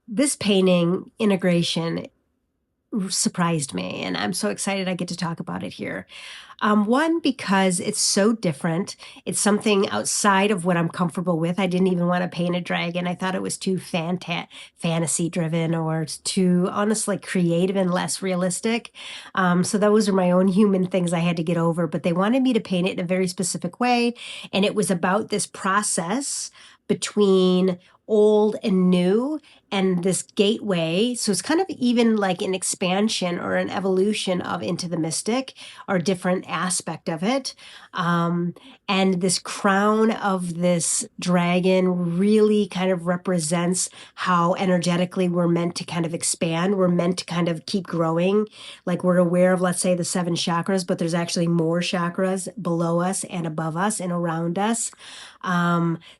this painting integration surprised me, and I'm so excited I get to talk about it here. One, because it's so different. It's something outside of what I'm comfortable with. I didn't even want to paint a dragon. I thought it was too fantasy driven or too honestly creative and less realistic. So those are my own human things I had to get over. But they wanted me to paint it in a very specific way, and it was about this process between old and new and this gateway. So it's kind of even like an expansion or an evolution of Into the Mystic or different aspect of it. Um, and this crown of this dragon really kind of represents how energetically we're meant to kind of expand. We're meant to kind of keep growing. Like we're aware of, let's say, the seven chakras, but there's actually more chakras below us and above us and around us.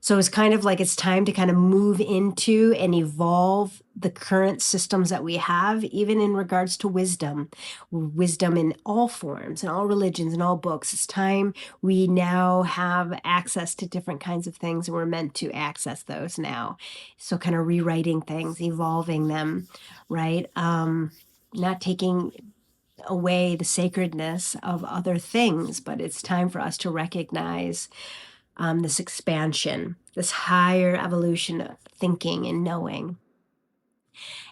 So it's kind of like it's time to kind of move into and evolve the current systems that we have, even in regards to wisdom in all forms, in all religions, in all books. It's time we now have access to different kinds of things, and we're meant to access those now. So kind of rewriting things, evolving them, right? Not taking away the sacredness of other things, but it's time for us to recognize this expansion, this higher evolution of thinking and knowing.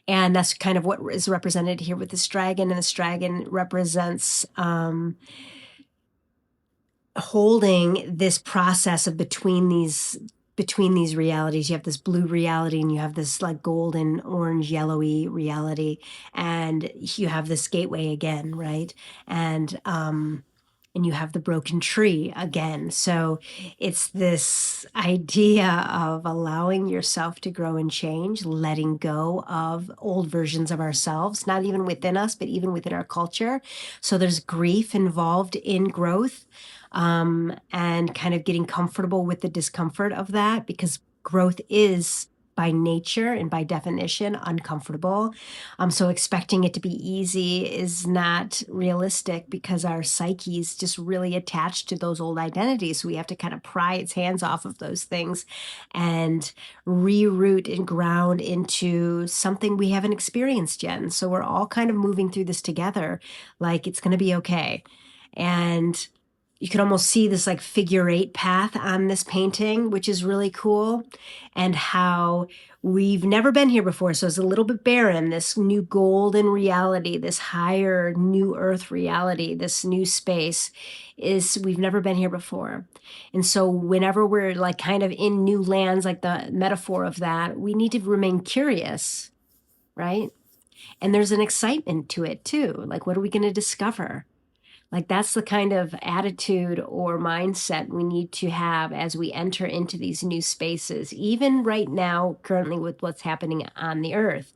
And that's kind of what is represented here with this dragon. And this dragon represents holding this process of between these realities. You have this blue reality and you have this like golden orange yellowy reality, and you have this gateway again, right? And you have the broken tree again. So it's this idea of allowing yourself to grow and change, letting go of old versions of ourselves, not even within us, but even within our culture. So there's grief involved in growth, and kind of getting comfortable with the discomfort of that, because growth is by nature and by definition uncomfortable. So expecting it to be easy is not realistic, because our psyche is just really attached to those old identities. So we have to kind of pry its hands off of those things and reroute and ground into something we haven't experienced yet. And so we're all kind of moving through this together, like it's going to be okay. And you can almost see this like figure eight path on this painting, which is really cool, and how we've never been here before. So it's a little bit barren, this new golden reality, this higher new earth reality, this new space is we've never been here before. And so whenever we're like kind of in new lands, like the metaphor of that, we need to remain curious, right? And there's an excitement to it too. Like, what are we going to discover? Like that's the kind of attitude or mindset we need to have as we enter into these new spaces. Even right now, currently with what's happening on the earth,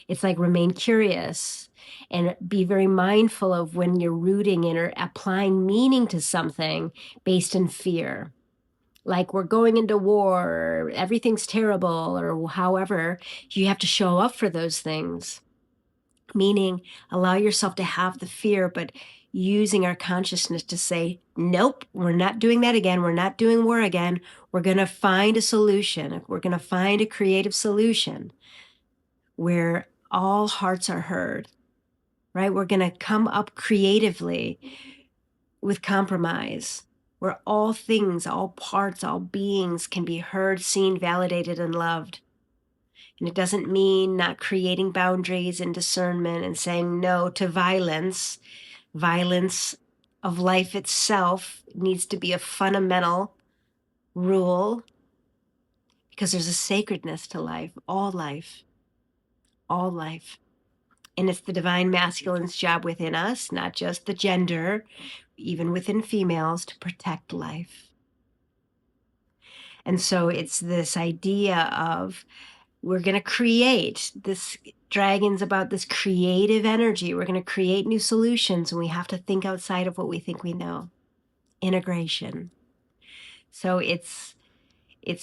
it's like remain curious and be very mindful of when you're rooting in or applying meaning to something based in fear. Like we're going into war, or everything's terrible, or however, you have to show up for those things, meaning allow yourself to have the fear, but using our consciousness to say, nope, we're not doing that again. We're not doing war again. We're going to find a solution. We're going to find a creative solution where all hearts are heard, right? We're going to come up creatively with compromise, where all things, all parts, all beings can be heard, seen, validated, and loved. And it doesn't mean not creating boundaries and discernment and saying no to violence. Violence of life itself needs to be a fundamental rule, because there's a sacredness to life, all life, all life. And it's the divine masculine's job within us, not just the gender, even within females, to protect life. And so it's this idea of we're going to create this. Dragons about this creative energy. We're going to create new solutions, and we have to think outside of what we think we know. Integration. So it's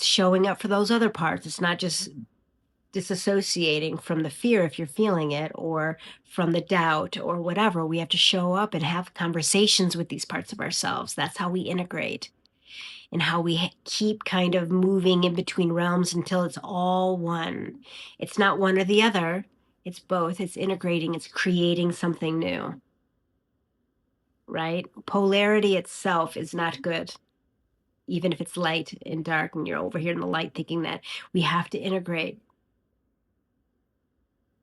showing up for those other parts. It's not just disassociating from the fear if you're feeling it, or from the doubt or whatever. We have to show up and have conversations with these parts of ourselves. That's how we integrate. and how we keep kind of moving in between realms until it's all one. It's not one or the other, it's both. It's integrating, it's creating something new, right? Polarity itself is not good, even if it's light and dark, and you're over here in the light thinking that we have to integrate.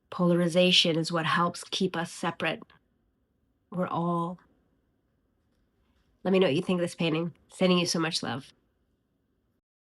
Polarization is what helps keep us separate. We're all. Let me know what you think of this painting. Sending you so much love.